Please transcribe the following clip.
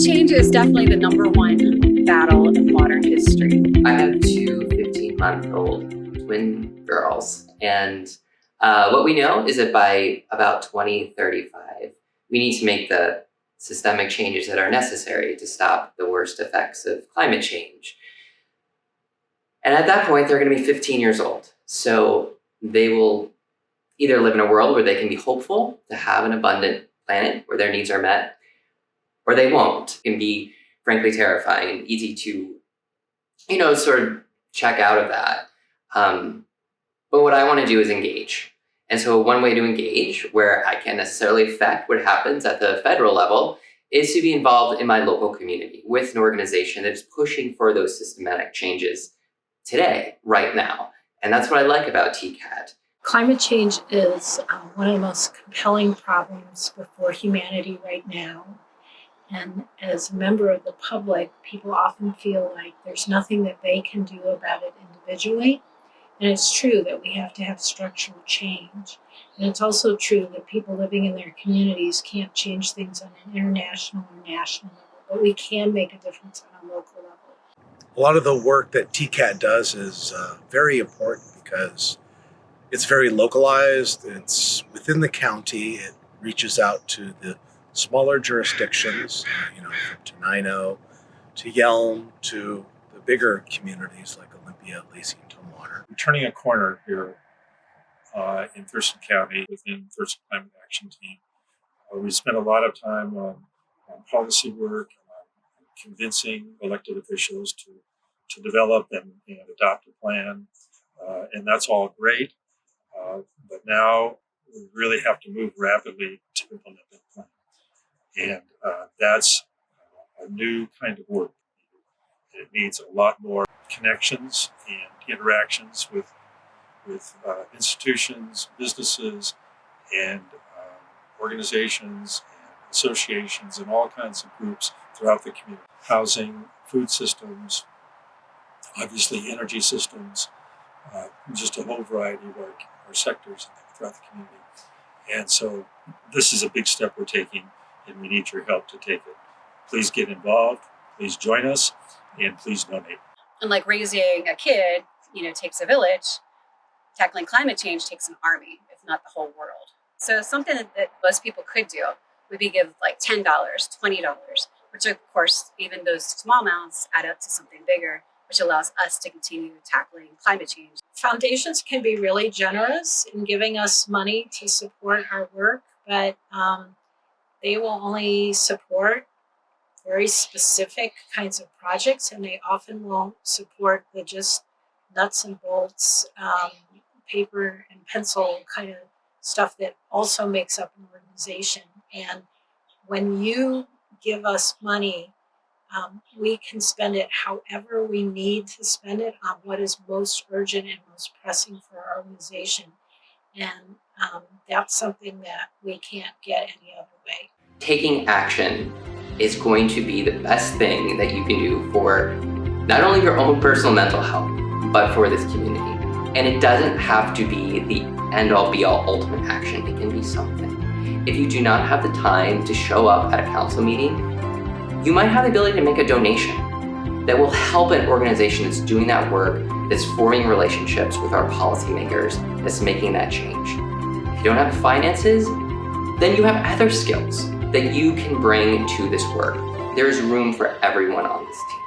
Climate change is definitely the number one battle of modern history. I have two 15-month-old twin girls, and what we know is that by about 2035, we need to make the systemic changes that are necessary to stop the worst effects of climate change. And at that point, they're going to be 15 years old. So they will either live in a world where they can be hopeful to have an abundant planet where their needs are met, or they won't. It can be frankly terrifying and easy to, sort of check out of that. But what I want to do is engage. And so one way to engage, where I can't necessarily affect what happens at the federal level, is to be involved in my local community with an organization that is pushing for those systematic changes today, right now. And that's what I like about TCAT. Climate change is one of the most compelling problems before humanity right now. And as a member of the public, people often feel like there's nothing that they can do about it individually. And it's true that we have to have structural change. And it's also true that people living in their communities can't change things on an international or national level, but we can make a difference on a local level. A lot of the work that TCAT does is very important because it's very localized. It's within the county. It reaches out to the smaller jurisdictions, from Tenino to Yelm to the bigger communities like Olympia, Lacey, and Tumwater. We're turning a corner here in Thurston County within Thurston Climate Action Team. We spent a lot of time on policy work, convincing elected officials to develop and adopt a plan, and that's all great. But now we really have to move rapidly to implement that plan. And that's a new kind of work. It needs a lot more connections and interactions with institutions, businesses, and organizations, and associations, and all kinds of groups throughout the community. Housing, food systems, obviously energy systems, just a whole variety of our sectors throughout the community. And so this is a big step we're taking, and we need your help to take it. Please get involved, please join us, and please donate. And like raising a kid, takes a village, tackling climate change takes an army, if not the whole world. So something that most people could do would be give like $10, $20, which of course, even those small amounts add up to something bigger, which allows us to continue tackling climate change. Foundations can be really generous in giving us money to support our work, but they will only support very specific kinds of projects, and they often won't support the just nuts and bolts, paper and pencil kind of stuff that also makes up an organization. And when you give us money, we can spend it however we need to spend it on what is most urgent and most pressing for our organization. And that's something that we can't get any other way. Taking action is going to be the best thing that you can do for not only your own personal mental health, but for this community. And it doesn't have to be the end-all be-all ultimate action. It can be something. If you do not have the time to show up at a council meeting, you might have the ability to make a donation that will help an organization that's doing that work, that's forming relationships with our policymakers, that's making that change. If you don't have the finances, then you have other skills that you can bring to this work. There is room for everyone on this team.